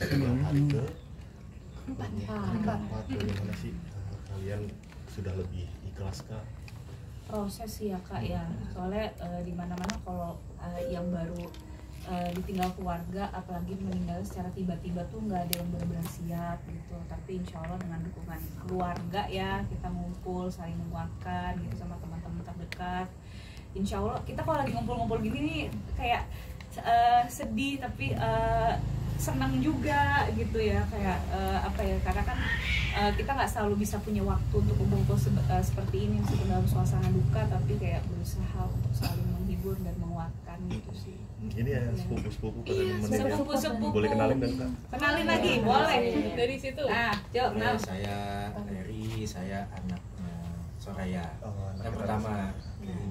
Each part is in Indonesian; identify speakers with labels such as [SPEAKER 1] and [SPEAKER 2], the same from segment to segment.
[SPEAKER 1] sudah hari ke
[SPEAKER 2] empat.
[SPEAKER 1] Bagaimana sih kalian sudah lebih ikhlas kah?
[SPEAKER 2] Proses ya Kak ya, soalnya di mana-mana kalau yang baru ditinggal keluarga, apalagi meninggal secara tiba-tiba tuh nggak ada yang benar-benar siap gitu. Tapi insya Allah dengan dukungan keluarga ya, kita ngumpul saling menguatkan gitu sama teman-teman terdekat. Insya Allah kita kalau lagi ngumpul-ngumpul gini nih kayak sedih tapi senang juga gitu ya, kayak apa ya, karena kan kita nggak selalu bisa punya waktu untuk kumpul seperti ini meskipun dalam suasana duka, tapi kayak berusaha untuk saling menghibur dan menguatkan gitu sih.
[SPEAKER 1] Ini ya sepupu-sepupu pada nemenin ya.
[SPEAKER 2] Sepupu-sepupu.
[SPEAKER 1] Boleh kenalin dan Kak?
[SPEAKER 2] Kenalin lagi, boleh.
[SPEAKER 3] Dari situ.
[SPEAKER 2] Nah, yuk, nah.
[SPEAKER 4] Saya Eri, saya anaknya Soraya.
[SPEAKER 1] Oh, anak
[SPEAKER 4] Yang
[SPEAKER 1] kita
[SPEAKER 4] pertama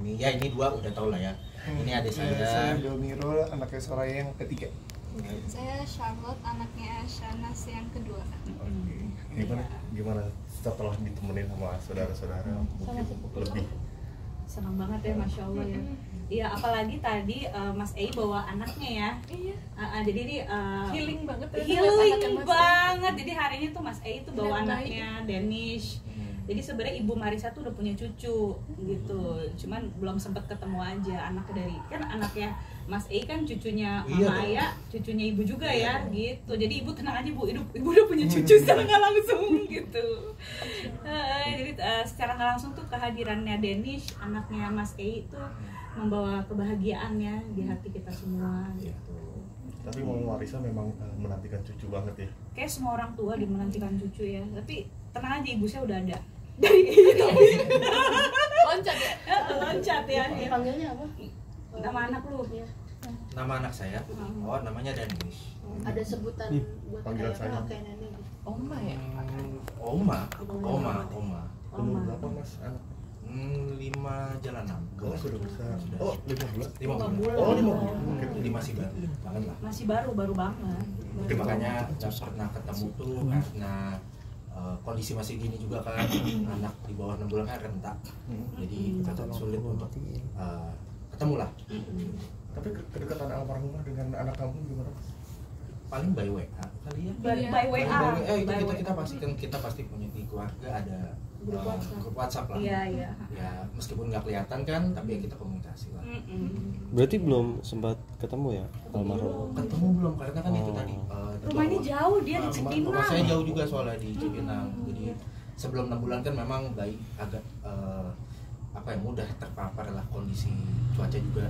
[SPEAKER 4] ini dua udah tau lah ya. Ini adik saya.
[SPEAKER 5] Domirul, anaknya Soraya yang ketiga.
[SPEAKER 6] Saya Charlotte, anaknya Shanas yang kedua.
[SPEAKER 1] Oke. Gimana setelah ditemenin sama saudara-saudara mungkin lebih?
[SPEAKER 2] Senang banget ya, Masya Allah ya. Iya, apalagi tadi Mas Ei bawa anaknya ya.
[SPEAKER 3] Iya.
[SPEAKER 2] Jadi ini
[SPEAKER 3] Healing banget ya.
[SPEAKER 2] healing banget. Jadi hari ini tuh Mas Ei tuh bawa
[SPEAKER 3] Lihat
[SPEAKER 2] anaknya Danish. Jadi sebenarnya Ibu Marisa tuh udah punya cucu gitu. Cuman belum sempat ketemu aja anaknya dari, kan anaknya Mas Ei kan cucunya Mama Aya, cucunya Ibu juga ya gitu. Jadi Ibu tenang aja Bu, Ibu udah punya cucu secara nggak langsung gitu. Jadi secara nggak langsung tuh kehadirannya Danish, anaknya Mas Ei itu membawa kebahagiaan ya di hati kita semua gitu.
[SPEAKER 1] Tapi Mama Marisa memang menantikan cucu banget ya.
[SPEAKER 2] Kayak semua orang tua menantikan cucu ya. Tapi tenang aja, ibu saya udah ada. Dari itu.
[SPEAKER 3] Loncat ya?
[SPEAKER 2] Loncat ya.
[SPEAKER 7] Panggilnya apa?
[SPEAKER 2] Nama anak lu.
[SPEAKER 4] Nama anak saya. Oh, namanya Danish.
[SPEAKER 7] Ada sebutan buat
[SPEAKER 1] panggilan
[SPEAKER 7] ayah
[SPEAKER 1] saya.
[SPEAKER 7] kayak nenek gitu.
[SPEAKER 3] Oma ya?
[SPEAKER 4] Oma.
[SPEAKER 1] Umur berapa Mas anak?
[SPEAKER 4] 5 jalan 6.
[SPEAKER 1] Oh, sudah besar. Oh, 5 bulan.
[SPEAKER 4] 5 bulan.
[SPEAKER 1] Oh, 5 bulan.
[SPEAKER 4] Jadi masih baru banget lah.
[SPEAKER 2] Masih baru banget.
[SPEAKER 4] Mungkin makanya nggak pernah ketemu tuh karena kondisi masih gini juga kan. Anak di bawah 6 bulan kan rentak. Jadi agak sulit untuk ketemu lah.
[SPEAKER 1] Tapi kedekatan almarhumah dengan anak kamu gimana?
[SPEAKER 4] Paling by WA kali ya.
[SPEAKER 2] By WA.
[SPEAKER 4] Itu kita pasti punya di keluarga ada grup WhatsApp lah.
[SPEAKER 2] Iya.
[SPEAKER 4] Ya meskipun nggak kelihatan kan, tapi ya kita komunikasi lah.
[SPEAKER 8] Berarti belum sempat ketemu ya almarhum?
[SPEAKER 4] Ketemu belum karena kan itu tadi.
[SPEAKER 2] Rumahnya jauh, dia di Cipinang.
[SPEAKER 4] Rumah saya jauh juga soalnya di Cipinang. Jadi sebelum 6 bulan kan memang baik agak mudah terpapar lah, kondisi cuaca juga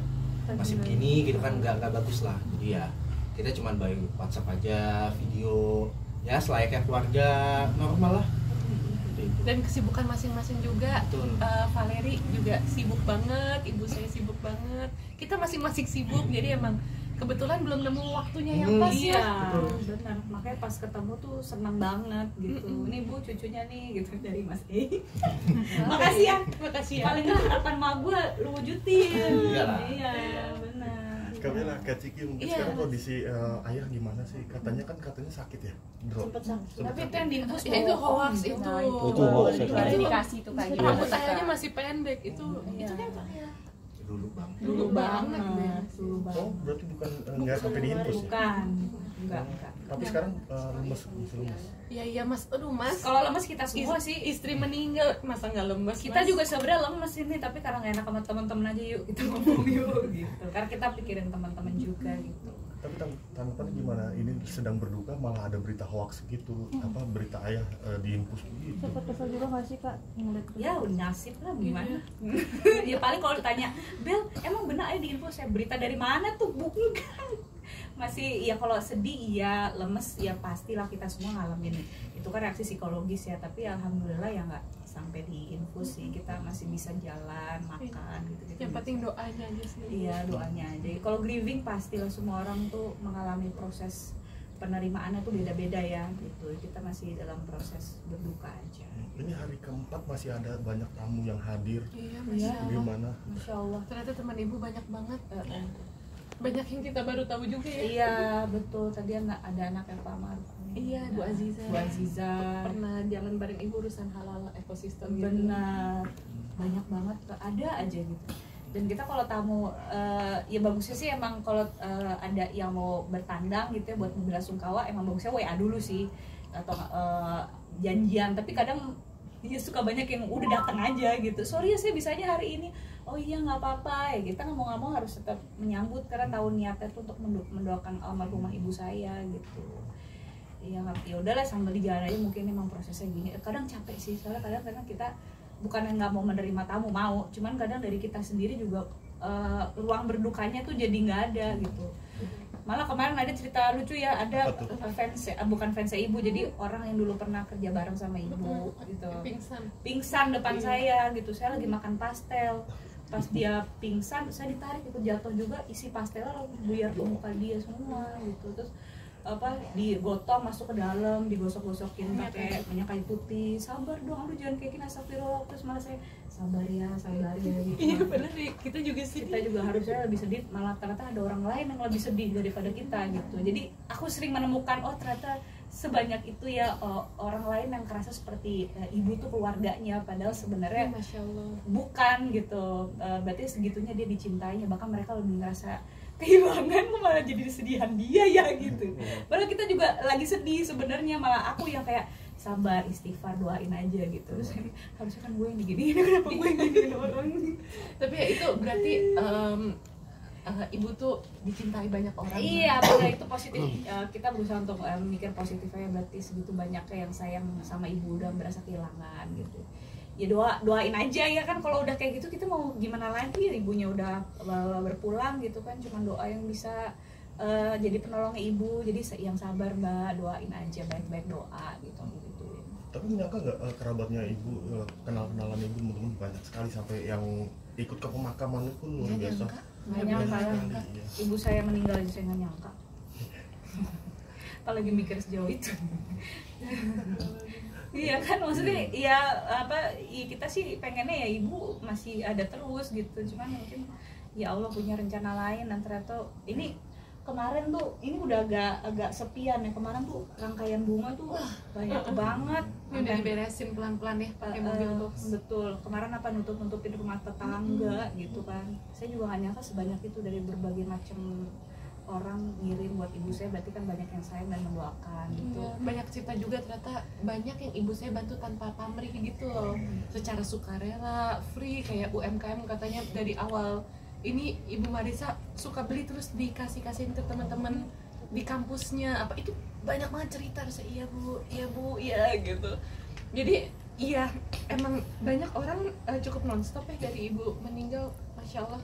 [SPEAKER 4] masih begini gitu kan, nggak bagus lah. Jadi ya kita cuman by WhatsApp aja, video ya selayaknya keluarga normal lah.
[SPEAKER 3] Dan kesibukan masing-masing juga. Valeri juga sibuk banget, ibu saya sibuk banget, kita masing-masing sibuk. Jadi emang kebetulan belum nemu waktunya yang pas ya.
[SPEAKER 2] Benar, makanya pas ketemu tuh senang banget gitu. Ini Bu cucunya nih gitu dari Mas E. Makasih ya. Paling nggak harapan ma gue lu wujudin. Iya, benar.
[SPEAKER 1] Kamila, Kak Ciki, mungkin sekarang kondisi ayah gimana sih? Katanya sakit ya? Drop.
[SPEAKER 7] Sempet sakit.
[SPEAKER 2] Tapi itu yang diinfus
[SPEAKER 3] itu hoax itu.
[SPEAKER 8] Itu hoax ya.
[SPEAKER 2] Klarifikasi itu kayak gitu.
[SPEAKER 3] Rambut ayahnya masih pendek itu kan dulu banget.
[SPEAKER 1] Oh, berarti bukan nggak sampai diinfus ya?
[SPEAKER 2] Bukan. Enggak.
[SPEAKER 1] Tapi sekarang masih lemes.
[SPEAKER 3] Iya Mas, aduh Mas.
[SPEAKER 2] Kalau lemes kita semua sih.
[SPEAKER 3] Istri meninggal masa nggak lemes?
[SPEAKER 2] Kita
[SPEAKER 3] Mas?
[SPEAKER 2] juga sebenarnya lemes ini, tapi karena nggak enak sama teman-teman aja, yuk kita ngomong yuk gitu. Karena kita pikirin teman-teman juga gitu.
[SPEAKER 1] Tapi tanggapannya gimana? Ini sedang berduka malah ada berita hoax gitu, berita ayah diinfus gitu.
[SPEAKER 7] Sempet kesel juga nggak sih Kak?
[SPEAKER 2] Ya udah nasib lah gimana. Ya paling kalau ditanya, Bel, emang benar ayah diinfus? Ya berita dari mana tuh? Bukan. Masih ya kalau sedih iya, lemes ya pastilah, kita semua ngalamin itu kan reaksi psikologis ya. Tapi alhamdulillah ya nggak sampai diinfus sih, kita masih bisa jalan, makan gitu.
[SPEAKER 3] Yang penting doanya aja sih.
[SPEAKER 2] Iya, doanya aja. Kalau grieving pastilah semua orang tuh mengalami proses penerimaannya tuh beda-beda ya gitu. Kita masih dalam proses berduka aja.
[SPEAKER 1] Ini hari keempat masih ada banyak tamu yang hadir.
[SPEAKER 3] Iya, Masya Allah.
[SPEAKER 1] Gimana?
[SPEAKER 2] Masya Allah.
[SPEAKER 3] Ternyata teman ibu banyak banget. Banyak yang kita baru tahu juga ya.
[SPEAKER 2] Iya, betul. Tadi ada anaknya Pak Maruf.
[SPEAKER 3] Iya, Bu Aziza.
[SPEAKER 2] Bu Aziza.
[SPEAKER 3] Pernah jalan bareng ibu urusan halal ekosistem gitu.
[SPEAKER 2] Benar. Banyak banget, ada aja gitu. Dan kita kalau tamu ya bagusnya sih emang kalau ada yang mau bertandang gitu ya buat belasungkawa, emang bagusnya WA dulu sih atau janjian. Tapi kadang ya suka banyak yang udah datang aja gitu, sorry ya saya bisanya hari ini, oh iya nggak apa-apa ya, kita nggak mau harus tetap menyambut karena tahu niatnya tuh untuk mendoakan almarhumah ibu saya gitu. Ya udahlah sambil di jalan aja, mungkin emang prosesnya gini. Kadang capek sih soalnya kadang kita bukan yang nggak mau menerima tamu, mau, cuman kadang dari kita sendiri juga ruang berdukanya tuh jadi nggak ada gitu. Malah kemarin ada cerita lucu ya, ada bukan fans ibu, jadi orang yang dulu pernah kerja bareng sama ibu gitu pingsan depan saya gitu. Saya lagi makan pastel, pas dia pingsan saya ditarik ikut jatuh juga, isi pastelnya langsung buyar ke muka dia semua gitu. Terus digotong masuk ke dalam, digosok-gosokin pakai minyak kayu putih. Sabar dong, lu jangan kayak gini, astagfirullah. Terus malah saya sabar ya gitu.
[SPEAKER 3] Iya benar, kita juga sedih.
[SPEAKER 2] Kita juga harusnya lebih sedih, malah ternyata ada orang lain yang lebih sedih daripada kita gitu. Jadi aku sering menemukan ternyata sebanyak itu ya orang lain yang kerasa seperti ibu tuh keluarganya, padahal sebenarnya
[SPEAKER 3] Masya Allah,
[SPEAKER 2] bukan gitu. Berarti segitunya dia dicintainya, bahkan mereka lebih ngerasa kehilangan, malah jadi kesedihan dia ya gitu. Padahal kita juga lagi sedih sebenarnya, malah aku yang kayak sabar, istighfar, doain aja gitu. Terus harusnya kan gue yang diginiin, kenapa gue yang diginiin orang.
[SPEAKER 3] Tapi ya itu berarti ibu tuh dicintai banyak orang.
[SPEAKER 2] Iya, benar, itu positif. Kita berusaha untuk mikir positifnya, berarti segitu banyaknya yang sayang sama ibu udah berasa kehilangan gitu. Ya doain aja ya kan, kalau udah kayak gitu kita mau gimana lagi, ibunya udah berpulang gitu kan, cuma doa yang bisa jadi penolongnya ibu. Jadi yang sabar mbak, doain aja, baik-baik doa gitu.
[SPEAKER 1] Tapi nyangka nggak kerabatnya ibu, kenalan ibu teman-teman banyak sekali sampai yang ikut ke pemakaman pun luar biasa.
[SPEAKER 2] Nggak nyangka ya. Ibu saya meninggal aja saya nggak nyangka. Apalagi mikir sejauh itu. Iya kan, maksudnya ya kita sih pengennya ya ibu masih ada terus gitu, cuman mungkin ya Allah punya rencana lain. Dan ternyata ini kemarin tuh ini udah agak sepian ya, kemarin tuh rangkaian bunga tuh banyak banget.
[SPEAKER 3] Ini udah diberesin pelan-pelan ya pakai mobil box.
[SPEAKER 2] Betul, kemarin nutupin rumah tetangga gitu kan. Saya juga nggak nyangka sebanyak itu dari berbagai macam orang ngirim buat ibu saya, berarti kan banyak yang sayang dan mendoakan gitu.
[SPEAKER 3] Banyak cerita juga ternyata, banyak yang ibu saya bantu tanpa pamrih gitu loh, secara sukarela, free, kayak UMKM katanya dari awal. Ini Ibu Marisa suka beli terus dikasih-kasihin ke teman-teman di kampusnya, apa itu banyak banget cerita. Saya iya bu gitu. Jadi iya emang banyak orang cukup nonstop ya dari ibu meninggal, Masya Allah.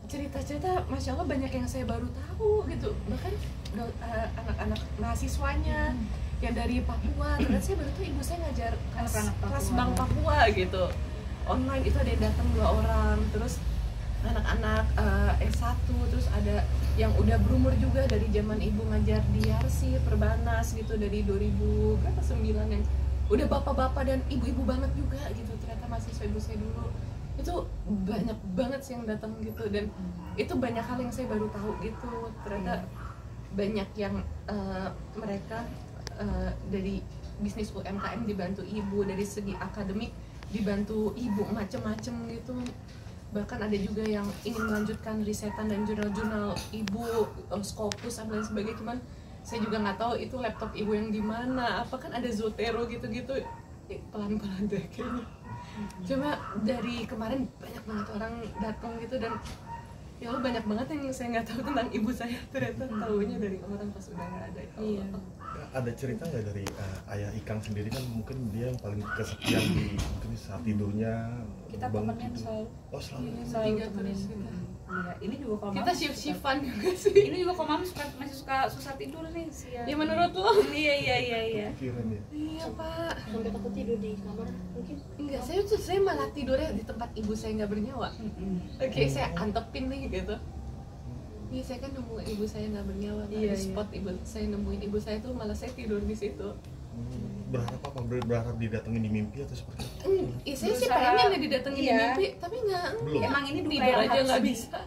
[SPEAKER 3] Cerita-cerita Masya Allah banyak yang saya baru tahu gitu. Bahkan anak-anak mahasiswanya yang dari Papua, ternyata saya baru tahu ibu saya ngajar kelas Bank Papua gitu online. Itu ada yang datang 2 orang, terus anak-anak S1, terus ada yang udah berumur juga dari zaman ibu ngajar di Yarsi, Perbanas gitu, dari 2009 yang udah bapak-bapak dan ibu-ibu banget juga gitu. Ternyata mahasiswa ibu saya dulu itu banyak banget sih yang datang gitu, dan itu banyak hal yang saya baru tahu gitu. Ternyata banyak yang mereka dari bisnis UMKM dibantu ibu, dari segi akademik dibantu ibu macem-macem gitu. Bahkan ada juga yang ingin melanjutkan risetan dan jurnal-jurnal ibu, Scopus dan lain sebagainya. Cuman saya juga nggak tahu itu laptop ibu yang di mana. Apa kan ada Zotero gitu-gitu, pelan-pelan deh kayaknya. Cuma dari kemarin banyak banget orang datang gitu, dan ya Allah banyak banget yang saya nggak tahu tentang ibu saya, ternyata tahunya dari orang pas udah nggak ada. Iya.
[SPEAKER 1] Ada cerita nggak dari ayah Ikang sendiri, kan mungkin dia yang paling kesepian di mungkin saat tidurnya.
[SPEAKER 2] Kita temenin selalu.
[SPEAKER 1] Oh selalu.
[SPEAKER 2] Selalu temenin. Iya, ini juga kalau
[SPEAKER 3] kita shift-shiftan juga sih.
[SPEAKER 2] Ini juga kalau mami masih suka susah tidur nih sih.
[SPEAKER 3] Ya menurut lo?
[SPEAKER 2] Iya.
[SPEAKER 3] Iya pak.
[SPEAKER 7] Sampai takut tidur di kamar mungkin?
[SPEAKER 3] Enggak, saya malah tidurnya di tempat ibu saya nggak bernyawa. Oke, saya antepin nih gitu. Iya, saya kan nemu ibu saya nggak bernyawa, di spot ibu saya nemuin ibu saya tuh malah saya tidur di situ.
[SPEAKER 1] Berharap apa? Berharap didatengin di mimpi atau seperti apa?
[SPEAKER 3] Iya, saya sih pengen didatengin di mimpi, tapi nggak.
[SPEAKER 2] Emang ini duka
[SPEAKER 3] tidur
[SPEAKER 2] yang
[SPEAKER 3] aja
[SPEAKER 2] harus
[SPEAKER 3] nggak bisa.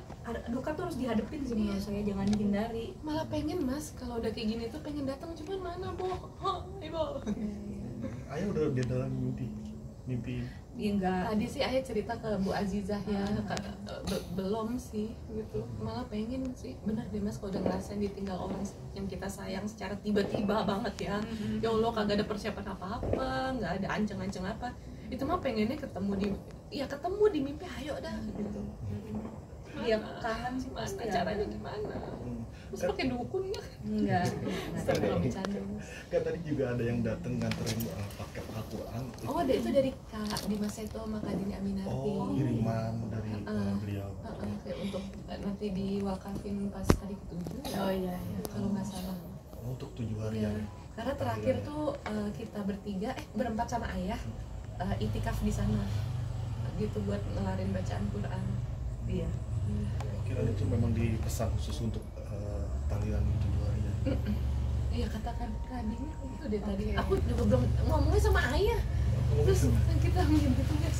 [SPEAKER 2] Duka tuh harus dihadapin sih menurut saya, jangan dihindari.
[SPEAKER 3] Malah pengen mas, kalau udah kayak gini tuh pengen datang, cuman mana bu? Ibu.
[SPEAKER 1] Ayah udah di dalam mimpi.
[SPEAKER 2] ya enggak.
[SPEAKER 3] Tadi sih ayah cerita ke Bu Azizah ya, belum sih gitu. Malah pengen sih, benar deh Mas, kalau udah ngerasain ditinggal orang yang kita sayang secara tiba-tiba banget ya. Ya Allah, kagak ada persiapan apa-apa, nggak ada anceng-anceng apa. Itu mah pengennya ketemu di mimpi, ayo dah gitu.
[SPEAKER 2] Iya, kangen sih
[SPEAKER 3] Mas,
[SPEAKER 2] pasti.
[SPEAKER 3] caranya gimana? Terus pakai dukun ya?
[SPEAKER 2] Enggak.
[SPEAKER 3] Sebelum bercanda.
[SPEAKER 1] Kan tadi juga ada yang datang nganterin paket Al-Quran.
[SPEAKER 3] Oh, itu dari Kak Dimas Seto sama Kak Dini Aminarti.
[SPEAKER 1] Oh, kiriman dari beliau.
[SPEAKER 3] Kayak untuk nanti diwakafin pas hari ke-7 ya.
[SPEAKER 2] Oh iya.
[SPEAKER 3] Kalau nggak salah.
[SPEAKER 1] Oh, untuk 7 hari
[SPEAKER 3] Iya.
[SPEAKER 1] ya.
[SPEAKER 3] Karena terakhir tuh kita berempat sama ayah itikaf di sana. Gitu buat ngelarin bacaan Quran.
[SPEAKER 2] Iya.
[SPEAKER 1] Kira itu memang dipesan khusus untuk tahlilan 7 hari ya.
[SPEAKER 3] Iya, katakan Kadin itu deh tadi. Aku juga belum ngomongnya sama ayah. Terus kita mengganti tugas.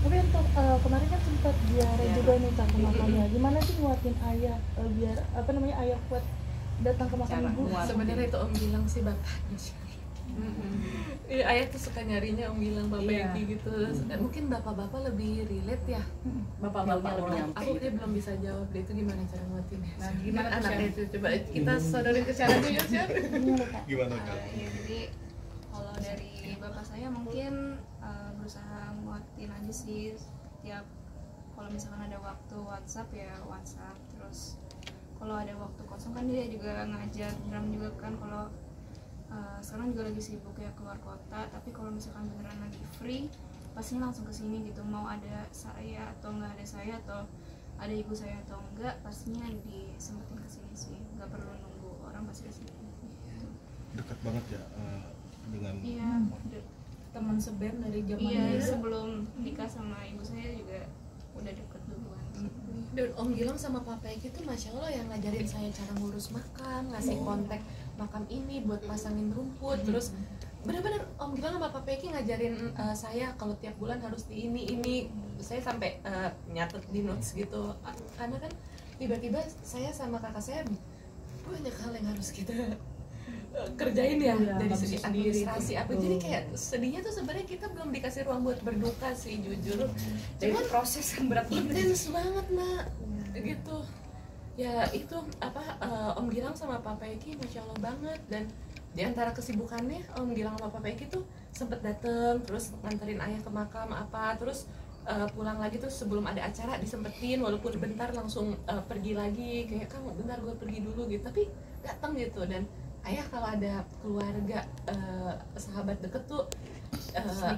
[SPEAKER 9] Tapi untuk kemarin kan sempat ziarah juga nih Kak ke makamnya. Gimana sih nguatin ayah biar ayah kuat datang ke makam ibu?
[SPEAKER 3] Sebenarnya itu Om Gilang sih bapaknya. Iya, ayah tuh suka nyarinya Om Gilang, Bapak Eki gitu. Mungkin bapak-bapak lebih relate ya.
[SPEAKER 2] Bapak-bapak lebih nyampe.
[SPEAKER 3] Aku kayak belum bisa jawab deh itu gimana cara nguatinnya.
[SPEAKER 2] Nah, gimana tuh,
[SPEAKER 3] anaknya
[SPEAKER 2] Syar?
[SPEAKER 3] itu? Coba kita sodorin ke caranya ya, Syar.
[SPEAKER 1] Gimana Kak?
[SPEAKER 6] Ya, jadi kalau dari bapak saya mungkin berusaha nguatin aja sih. Setiap kalau misalkan ada waktu WhatsApp ya WhatsApp, terus kalau ada waktu kosong kan dia juga ngajar drum juga kan. Kalau sekarang juga lagi sibuk ya keluar kota, tapi kalau misalkan beneran lagi free pastinya langsung kesini gitu. Mau ada saya atau nggak ada saya, atau ada ibu saya atau enggak, pastinya disempetin kesini sih, nggak perlu nunggu orang, pasti kesini gitu.
[SPEAKER 1] Dekat banget ya dengan
[SPEAKER 6] Iya,
[SPEAKER 2] Teman seband dari zaman
[SPEAKER 6] iya,
[SPEAKER 2] dulu.
[SPEAKER 6] sebelum nikah sama ibu saya juga udah deket duluan.
[SPEAKER 3] Dan Om Gilang sama Papa Eki tuh Masya Allah yang ngajarin saya cara ngurus makam, ngasih kontak makam ini buat pasangin rumput. Terus benar-benar Om Gilang sama Papa Eki ngajarin saya kalau tiap bulan harus di ini. Saya sampai nyatet di notes gitu. Karena kan tiba-tiba saya sama kakak saya banyak hal yang harus kita kerjain ya, dari segi administrasi apa. Jadi kayak sedihnya tuh sebenarnya kita belum dikasih ruang buat berduka sih, jujur.
[SPEAKER 2] Jadi proses yang berat banget.
[SPEAKER 3] Intens banget nak gitu ya. Itu Om Gilang sama Papa Eki Masya Allah banget. Dan di antara kesibukannya Om Gilang sama Papa Eki tuh sempet dateng terus nganterin ayah ke makam apa, terus pulang lagi tuh sebelum ada acara disempetin walaupun bentar langsung pergi lagi, kayak kamu bentar gue pergi dulu gitu, tapi datang gitu. Dan ayah kalau ada keluarga sahabat deket tuh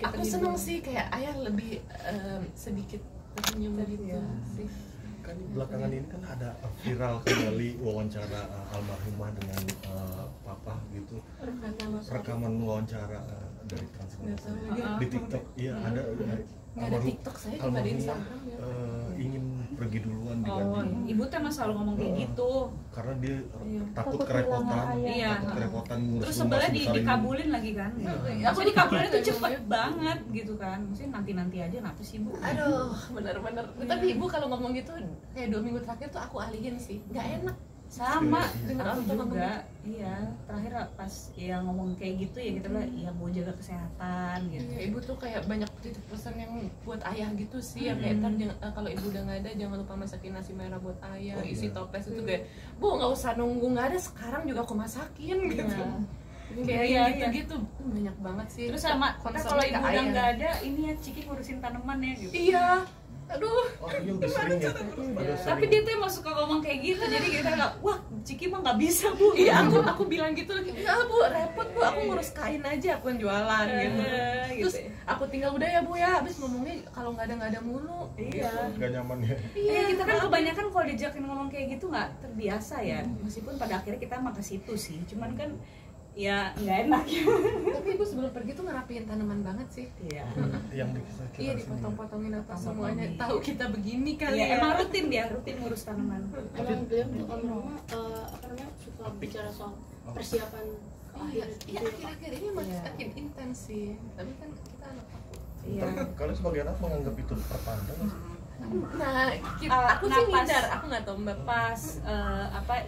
[SPEAKER 3] aku seneng sih, kayak ayah lebih sedikit tersenyum gitu sih.
[SPEAKER 1] Kan belakangan ini kan ada viral kembali wawancara almarhumah dengan papa gitu, rekaman wawancara dari Transmedia di TikTok. Iya, ada
[SPEAKER 3] nggak ada TikTok, saya cuma ada Instagram ya.
[SPEAKER 1] Ingin pergi duluan
[SPEAKER 2] Oh,
[SPEAKER 1] dibanding
[SPEAKER 2] ibu tuh emang selalu ngomong kayak gitu.
[SPEAKER 1] karena dia takut
[SPEAKER 9] Takut
[SPEAKER 1] kerepotan,
[SPEAKER 9] kehilangan
[SPEAKER 2] ayah.
[SPEAKER 1] takut kerepotan ngurus
[SPEAKER 2] Terus
[SPEAKER 1] rumah
[SPEAKER 2] sebenarnya
[SPEAKER 1] sebesar ini.
[SPEAKER 2] dikabulin lagi kan. Aku dikabulin tuh cepet banget gitu kan. Maksudnya nanti aja, kenapa sih bu?
[SPEAKER 3] Aduh, benar-benar. Tapi ibu kalau ngomong gitu kayak 2 minggu terakhir tuh aku alihin sih, nggak enak.
[SPEAKER 2] Sama
[SPEAKER 3] Dengar
[SPEAKER 2] aku
[SPEAKER 3] orang tua ngomong
[SPEAKER 2] juga. Iya, terakhir pas ya ngomong kayak gitu ya kita bilang ya mau jaga kesehatan gitu.
[SPEAKER 3] Iya, ibu tuh kayak banyak titip pesan yang buat ayah gitu sih, yang kayak ntar kalau ibu udah nggak ada jangan lupa masakin nasi merah buat ayah, isi toples itu kayak bu nggak usah nunggu nggak ada, sekarang juga aku masakin gitu. Kayak gitu-gitu banyak banget sih.
[SPEAKER 2] Terus sama
[SPEAKER 3] konsep
[SPEAKER 2] kalau ibu udah
[SPEAKER 3] ayah.
[SPEAKER 2] nggak ada, ini ya Ciki ngurusin tanaman ya gitu.
[SPEAKER 3] Iya, aduh.
[SPEAKER 1] Oh iya udah sering ya. Udah
[SPEAKER 2] Tapi
[SPEAKER 1] sering.
[SPEAKER 2] dia tuh emang suka ngomong kayak gitu, jadi kita nggak, wah Ciki mah nggak bisa bu.
[SPEAKER 3] Iya, aku bilang gitu lagi, enggak bu, repot bu, aku ngurus kain aja, aku yang jualan gitu. Terus aku tinggal udah ya bu ya, habis ngomongnya kalau nggak ada mulu.
[SPEAKER 2] Iya.
[SPEAKER 1] Gak nyaman ya.
[SPEAKER 2] Iya, kita kan kebanyakan kalau diajakin ngomong kayak gitu nggak terbiasa ya. Meskipun pada akhirnya kita mah ke situ sih, cuman kan ya nggak enak ya.
[SPEAKER 3] Tapi ibu sebelum pergi tuh ngerapiin tanaman banget sih.
[SPEAKER 2] Iya.
[SPEAKER 1] Yang kita
[SPEAKER 3] Iya, dipotong-potongin apa semuanya. Tahu kita begini kali
[SPEAKER 2] Iya,
[SPEAKER 3] ya.
[SPEAKER 2] emang rutin ngurus tanaman.
[SPEAKER 7] Emang beliau Om Roma suka bicara soal persiapan ke akhir
[SPEAKER 3] Iya, akhir-akhir ini makin intens sih. Tapi kan kita anak aku.
[SPEAKER 2] Iya.
[SPEAKER 1] Kalian sebagai anak menganggap itu pertanda nggak sih?
[SPEAKER 3] Nah, aku sih
[SPEAKER 2] pas-
[SPEAKER 3] ngindar, aku nggak tahu mbak.
[SPEAKER 2] Pas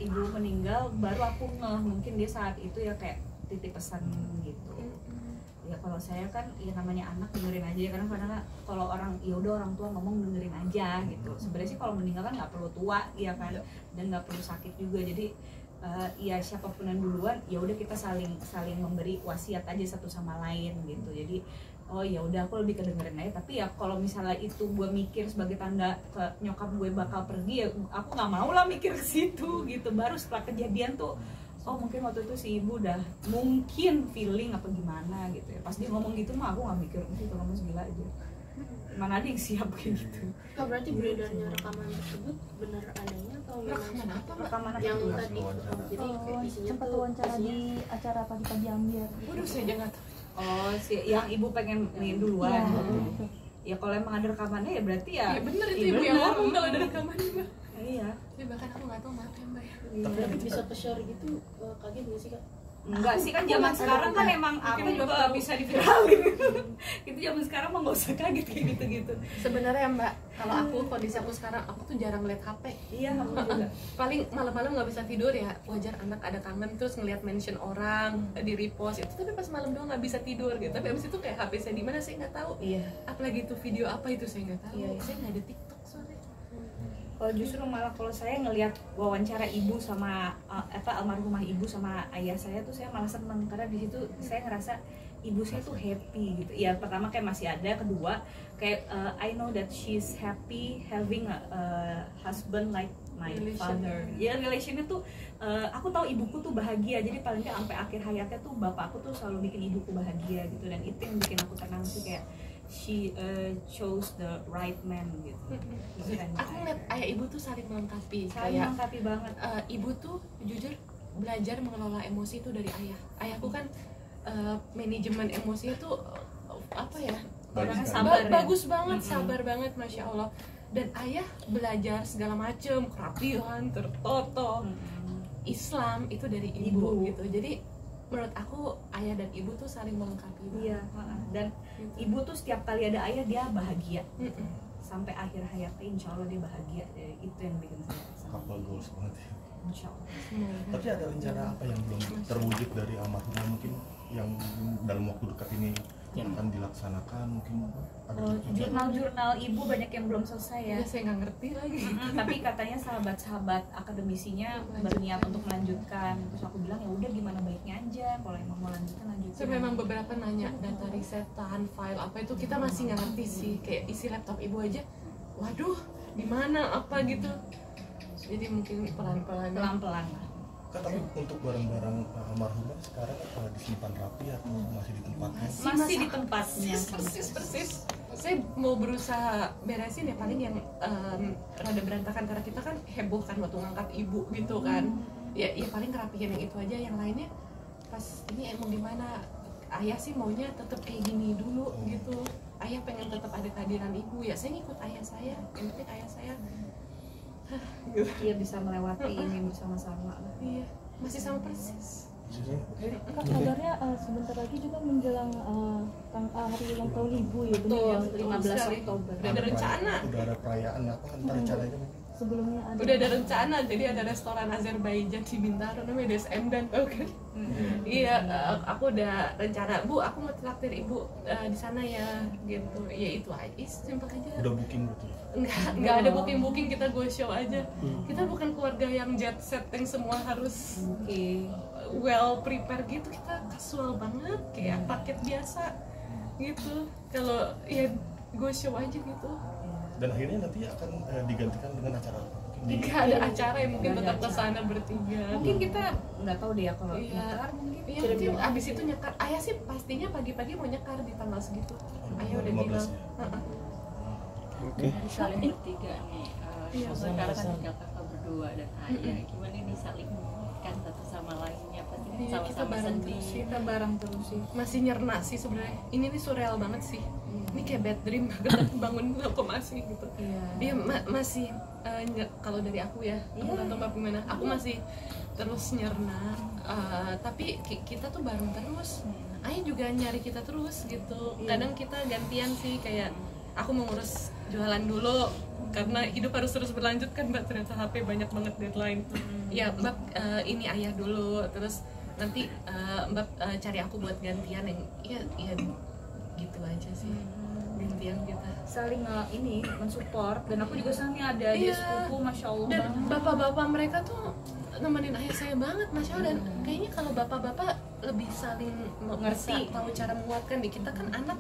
[SPEAKER 2] ibu meninggal baru aku ngeh, mungkin dia saat itu ya kayak titip pesan gitu. ya kalau saya kan ya namanya anak dengerin aja, karena kalau orang ya udah orang tua ngomong dengerin aja gitu. Sebenarnya sih kalau meninggal kan nggak perlu tua ya kan, dan nggak perlu sakit juga. Jadi ya siapapun yang duluan ya udah kita saling memberi wasiat aja satu sama lain gitu. Jadi oh ya udah aku lebih kedengerin aja. Tapi ya kalau misalnya itu gue mikir sebagai tanda ke nyokap gue bakal pergi, ya aku nggak mau lah mikir ke situ gitu. Baru setelah kejadian tuh oh mungkin waktu itu si ibu udah mungkin feeling apa gimana gitu ya. Pas dia ngomong gitu mah aku nggak mikir itu kamu gila aja, mana ada yang siap kayak gitu.
[SPEAKER 7] Oh, berarti beredarnya rekaman tersebut benar adanya atau memang
[SPEAKER 2] rekaman
[SPEAKER 7] yang
[SPEAKER 2] itu
[SPEAKER 7] tadi jadi isinya
[SPEAKER 9] sempat
[SPEAKER 7] tuh
[SPEAKER 9] wawancara di acara pagi-pagi ambiar gitu.
[SPEAKER 3] Waduh, saya jangan tahu.
[SPEAKER 2] oh si yang ibu pengen nih duluan
[SPEAKER 9] Iya,
[SPEAKER 2] gitu.
[SPEAKER 9] gitu.
[SPEAKER 2] Ya kalau emang ada rekamannya ya berarti ya
[SPEAKER 3] Ya bener itu
[SPEAKER 2] iya
[SPEAKER 3] ibu yang
[SPEAKER 2] bener.
[SPEAKER 3] ngomong kalau ada rekamannya Mbak.
[SPEAKER 2] Iya
[SPEAKER 3] Ya bahkan aku nggak tahu, maaf ya Mbak ya.
[SPEAKER 7] tapi bisa ke-share gitu, kaget nggak sih Kak?
[SPEAKER 2] enggak sih, kan zaman sekarang kan emang apa juga bisa diviralin. Itu zaman sekarang mah nggak usah kaget kayak gitu-gitu.
[SPEAKER 3] Sebenarnya Mbak, kalau aku kondisi aku sekarang, aku tuh jarang lihat HP.
[SPEAKER 2] Iya aku juga.
[SPEAKER 3] Paling malam-malam nggak bisa tidur ya, wajar anak ada kangen terus ngelihat mention orang di repost itu, tapi pas malam doang nggak bisa tidur gitu. Tapi abis itu kayak HP saya di mana saya nggak tahu.
[SPEAKER 2] Iya.
[SPEAKER 3] Apalagi itu video apa itu saya nggak tahu.
[SPEAKER 2] Iya, iya.
[SPEAKER 3] Saya nggak ada TikTok soalnya.
[SPEAKER 2] Kalau justru malah kalau saya ngelihat wawancara ibu sama almarhumah ibu sama ayah saya tuh saya malah seneng, karena di situ saya ngerasa ibu saya tuh happy gitu. Ya pertama kayak masih ada, kedua kayak I know that she's happy having a husband like my father. Ya relationnya tuh aku tahu ibuku tuh bahagia, jadi paling nggak sampai akhir hayatnya tuh bapakku tuh selalu bikin ibuku bahagia gitu, dan itu yang bikin aku tenang sih, kayak she chose the right man gitu.
[SPEAKER 3] Aku ngeliat ayah ibu tuh saling melengkapi.
[SPEAKER 2] Saling
[SPEAKER 3] Kayak
[SPEAKER 2] melengkapi banget.
[SPEAKER 3] Ibu tuh jujur belajar mengelola emosi itu dari ayah. Ayahku kan manajemen emosinya tuh apa ya?
[SPEAKER 2] Orangnya sabar ya?
[SPEAKER 3] Bagus banget, sabar banget, masya Allah. Dan ayah belajar segala macem, kerapian, tertoto, Islam itu dari ibu gitu. Jadi menurut aku ayah dan ibu tuh saling melengkapi.
[SPEAKER 2] Iya, dan ibu tuh setiap kali ada ayah dia bahagia. Sampai akhir hayatnya insya Allah dia bahagia. Itu yang bikin saya
[SPEAKER 1] Couple goals banget ya.
[SPEAKER 2] insya Allah.
[SPEAKER 1] Tapi ada rencana apa yang belum terwujud dari almarhumah, mungkin yang dalam waktu dekat ini akan dilaksanakan? Mungkin ada
[SPEAKER 2] Jurnal-jurnal ibu banyak yang belum selesai ya.
[SPEAKER 3] Ya saya nggak ngerti lagi.
[SPEAKER 2] Tapi katanya sahabat-sahabat akademisinya berniat untuk melanjutkan. Terus aku bilang ya udah gimana baiknya aja, kalau emang mau lanjutkan lanjutin.
[SPEAKER 3] Saya memang beberapa nanya data risetan, file apa itu kita masih nggak ngerti sih. Kayak isi laptop ibu aja, waduh, di mana apa gitu. Jadi mungkin pelan-pelan.
[SPEAKER 2] Pelan-pelan lah.
[SPEAKER 1] Kan tapi untuk barang-barang almarhumah sekarang disimpan rapi atau masih di tempatnya?
[SPEAKER 2] Masih di tempatnya.
[SPEAKER 3] Persis. Saya mau berusaha beresin ya, paling yang rada berantakan karena kita kan heboh kan waktu ngangkat ibu gitu kan. Ya paling kerapian yang itu aja, yang lainnya pas ini mau gimana. Ayah sih maunya tetap kayak gini dulu gitu. Ayah pengen tetap ada kehadiran ibu, ya saya ngikut ayah saya. Yang penting ayah saya
[SPEAKER 2] Iya bisa melewati ini bersama-sama.
[SPEAKER 3] iya masih sama persis.
[SPEAKER 9] Kak, kabarnya sebentar lagi juga menjelang hari ulang tahun ibu ya, benar ya?
[SPEAKER 2] 15 Oktober.
[SPEAKER 3] Udah ada rencana.
[SPEAKER 1] Udah ada perayaan apa ntar rencananya mungkin?
[SPEAKER 9] Sebelumnya ada.
[SPEAKER 3] Udah ada rencana, jadi ada restoran Azerbaijan di Bintaro namanya DSM dan tau kan? Iya, aku udah rencana, Bu, aku mau traktir ibu di sana ya, gitu. Ya itu aja, simpel aja.
[SPEAKER 1] Udah booking betul?
[SPEAKER 3] Enggak ada booking, kita go show aja. Kita bukan keluarga yang jet set yang semua harus well prepare gitu, kita casual banget, kayak paket biasa gitu. Kalau ya go show aja gitu.
[SPEAKER 1] Dan akhirnya nanti akan digantikan dengan acara apa?
[SPEAKER 3] Jika ada acara yang mungkin tetap kesana bertiga.
[SPEAKER 2] Mungkin kita nggak tahu deh ya kalau
[SPEAKER 3] Iya.
[SPEAKER 2] nyekar mungkin.
[SPEAKER 3] Iya, nanti abis itu nyekar. Ayah sih pastinya pagi-pagi mau nyekar di tanggal segitu. Ayah udah
[SPEAKER 1] 15
[SPEAKER 3] bilang.
[SPEAKER 1] ya?
[SPEAKER 8] Oke.
[SPEAKER 10] Saling bertiga nih.
[SPEAKER 3] Iya,
[SPEAKER 10] Sekarang kan tinggal kakak berdua dan ayah. Gimana nih saling menguatkan satu sama lainnya? Pasti kan
[SPEAKER 3] Iya, kita
[SPEAKER 10] sama-sama
[SPEAKER 3] bareng
[SPEAKER 10] sedih.
[SPEAKER 3] terus sih.
[SPEAKER 2] Kita bareng terus sih.
[SPEAKER 3] Masih nyerna sih sebenarnya. Ini nih surreal banget sih. Ini kayak bad dream banget, bangun aku masih gitu.
[SPEAKER 2] Iya.
[SPEAKER 3] Dia masih kalau dari aku ya, aku nggak tahu Mbak gimana. Aku masih terus nyerna, tapi kita tuh bareng terus. Ayah juga nyari kita terus gitu. Kadang kita gantian sih, kayak aku mau ngurus jualan dulu karena hidup harus terus berlanjut kan Mbak, ternyata HP banyak banget deadline. Ya Mbak, ini ayah dulu, terus nanti Mbak cari aku buat gantian yang ya gitu aja sih. Gantian kita
[SPEAKER 2] saling ini mensupport, dan aku juga sana nih ada dia sepupu, masya Allah
[SPEAKER 3] dan
[SPEAKER 2] banget.
[SPEAKER 3] bapak-bapak mereka tuh nemenin ayah saya banget, masya Allah. Dan kayaknya kalau bapak-bapak lebih saling mengerti, tahu cara menguatkan. Di kita kan anak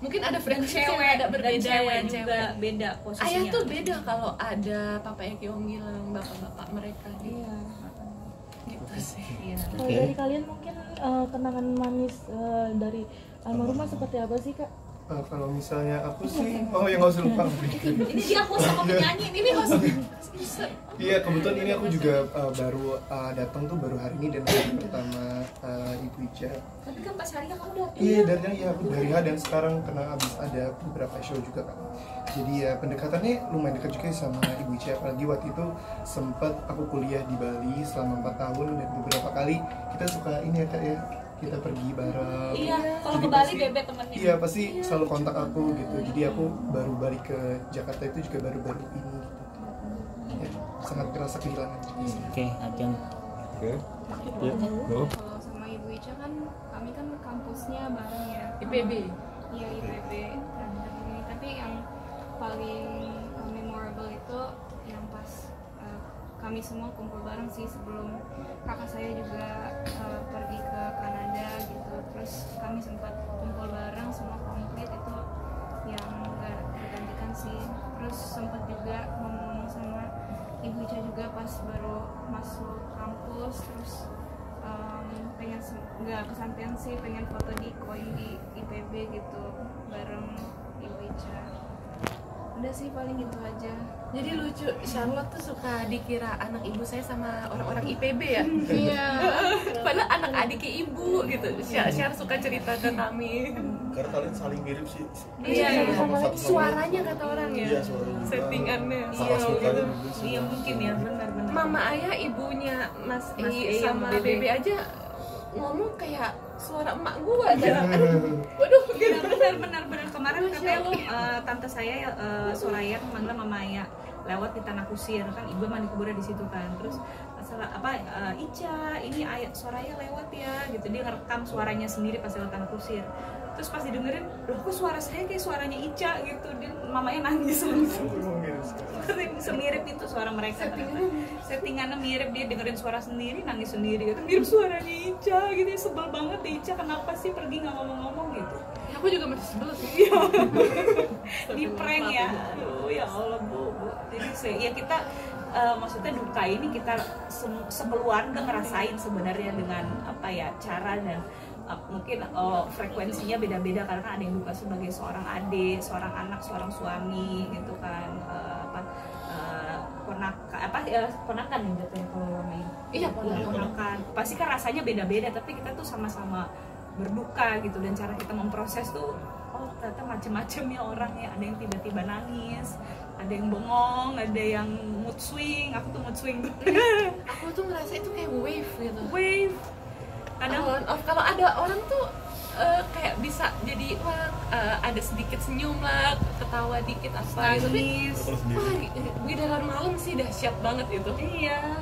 [SPEAKER 3] mungkin ada frekuensi yang ada berbeda,
[SPEAKER 2] cewek juga beda posisinya.
[SPEAKER 3] Ayah tuh beda kalau ada papa yang Kiong bilang, bapak-bapak mereka gitu.
[SPEAKER 9] Iya.
[SPEAKER 3] Gitu sih.
[SPEAKER 2] Iya.
[SPEAKER 9] Kalau dari kalian mungkin kenangan manis dari almarhumah seperti apa sih Kak?
[SPEAKER 5] Kalau misalnya aku sih, yang nggak usah lupa.
[SPEAKER 2] Ini dia host sama penyanyi, ini host.
[SPEAKER 5] Iya, kebetulan ini aku juga baru datang tuh baru hari ini dan hari pertama Ibu Ica.
[SPEAKER 2] Tapi kan pas harinya kamu datang.
[SPEAKER 5] Iya, aku dari H dan sekarang karena abis ada beberapa show juga kan. Jadi ya pendekatannya lumayan dekat juga sama Ibu Ica. Apalagi waktu itu sempat aku kuliah di Bali selama 4 tahun dan beberapa kali kita suka ini ya Kak ya, kita pergi bareng.
[SPEAKER 2] Iya, kalau
[SPEAKER 5] Jadi
[SPEAKER 2] ke Bali
[SPEAKER 5] pasti-
[SPEAKER 2] bebek temennya.
[SPEAKER 5] Iya pasti selalu kontak aku gitu. Jadi aku baru balik ke Jakarta itu juga baru-baru ini gitu. Ya, sangat kerasa kehilangan.
[SPEAKER 11] Oke, Ajeng.
[SPEAKER 1] Oke. Ya. Go.
[SPEAKER 6] Kalau sama Ibu Ica kan kami kan kampusnya bareng ya.
[SPEAKER 3] IPB.
[SPEAKER 6] Iya IPB. Tapi yang paling memorable itu yang pas kami semua kumpul bareng sih sebelum kakak saya juga pergi ke Kanada gitu. Terus kami sempat kumpul bareng semua komplit, itu yang gak tergantikan sih. Terus sempat juga ngomong sama Ibu Ica juga pas baru masuk kampus. Terus pengen nggak kesampaian sih, pengen foto di koin di IPB gitu bareng Ibu Ica. Udah sih paling itu aja.
[SPEAKER 3] Jadi lucu, Charlotte tuh suka dikira anak ibu saya sama orang-orang IPB ya.
[SPEAKER 6] Iya.
[SPEAKER 3] Padahal anak adiknya ibu gitu. Syar suka cerita ke kami.
[SPEAKER 1] Karena kalian saling mirip sih.
[SPEAKER 3] Iya,
[SPEAKER 1] Sama satu sama
[SPEAKER 3] suaranya kata orang ya.
[SPEAKER 1] Iya, suaranya.
[SPEAKER 3] Settingannya.
[SPEAKER 1] Paras mukanya juga sih.
[SPEAKER 2] Iya mungkin ya, benar-benar.
[SPEAKER 3] Mama ayah ibunya Mas
[SPEAKER 2] Mas
[SPEAKER 3] E sama
[SPEAKER 2] sama
[SPEAKER 3] Bebe aja ngomong kayak suara emak gua aja. Waduh, gitu.
[SPEAKER 2] Benar kemarin katanya tante saya Soraya manggil Mama Aya lewat di Tanah Kusir kan, ibu mandi kuburnya di situ kan. Terus masalah Ica ini ayah Soraya lewat ya gitu, dia ngerekam suaranya sendiri pas lewat Tanah Kusir. Terus pas didengerin, loh kok suara saya kayak suaranya Ica gitu, dia mamanya nangis langsung. Semirip itu suara mereka, settingannya mirip, dia dengerin suara sendiri nangis sendiri gitu, mirip suaranya Ica gitu. Sebel banget Ica, kenapa sih pergi nggak ngomong-ngomong gitu.
[SPEAKER 3] Aku juga masih sebel sih.
[SPEAKER 2] Di prank ya. Aduh, ya Allah bu. Jadi ya kita maksudnya duka ini kita sekeluarga ngerasain sebenarnya dengan apa ya, cara dan mungkin frekuensinya beda-beda karena ada yang duka sebagai seorang adik, seorang anak, seorang suami gitu kan, ponakan gitu ya kalau main.
[SPEAKER 3] Iya,
[SPEAKER 2] ponakan. Pasti kan rasanya beda-beda, tapi kita tuh sama-sama berduka gitu, dan cara kita memproses tuh ternyata macem-macem ya orangnya. Ada yang tiba-tiba nangis, ada yang bengong, ada yang mood swing. Aku tuh mood swing tuh.
[SPEAKER 3] Aku tuh ngerasa itu kayak wave gitu.
[SPEAKER 2] Wave. Kadang
[SPEAKER 3] kalau ada orang tuh kayak bisa jadi ada sedikit senyum lah, ketawa dikit apa gitu.
[SPEAKER 2] nangis.
[SPEAKER 3] Wah, giliran malam sih dahsyat banget itu.
[SPEAKER 2] Iya.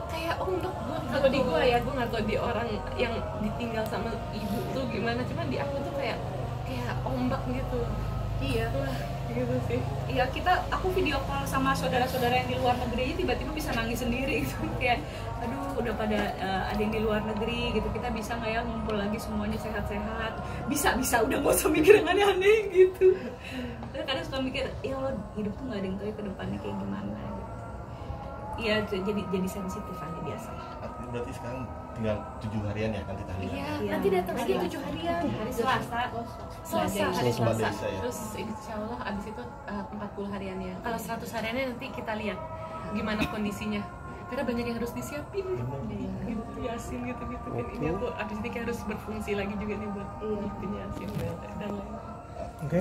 [SPEAKER 3] Kayak ombak. Kalau di gua ya, gua nggak tahu di orang yang ditinggal sama ibu tuh gimana, cuman di aku tuh kayak ombak gitu.
[SPEAKER 2] Iya.
[SPEAKER 3] Wah, gitu sih.
[SPEAKER 2] Iya, aku video call sama saudara-saudara yang di luar negeri aja tiba-tiba bisa nangis sendiri gitu. Kayak aduh udah pada ada yang di luar negeri gitu, kita bisa nggak ya ngumpul lagi semuanya sehat-sehat. Bisa udah nggak usah mikir yang aneh-aneh gitu. Dan kadang suka mikir ya Allah, hidup tuh nggak ada yang tahu ke depannya kayak gimana gitu. Iya, jadi sensitif aja biasa.
[SPEAKER 1] Berarti sekarang tinggal 7 harian ya nanti tahlilan.
[SPEAKER 3] Iya,
[SPEAKER 2] Iya.
[SPEAKER 3] nanti datang lagi 7 harian.
[SPEAKER 2] Hari Selasa.
[SPEAKER 3] Selasa, hari
[SPEAKER 1] Selasa.
[SPEAKER 3] Selasa.
[SPEAKER 1] Ya.
[SPEAKER 3] Terus insya Allah abis itu 40 hariannya. Kalau 100 hariannya nanti kita lihat gimana kondisinya. Karena banyak yang harus disiapin. Gitu, Yasin gitu-gitu kan. Ini aku abis ini kayak harus berfungsi lagi juga nih buat Yasin dan lain.
[SPEAKER 5] Oke.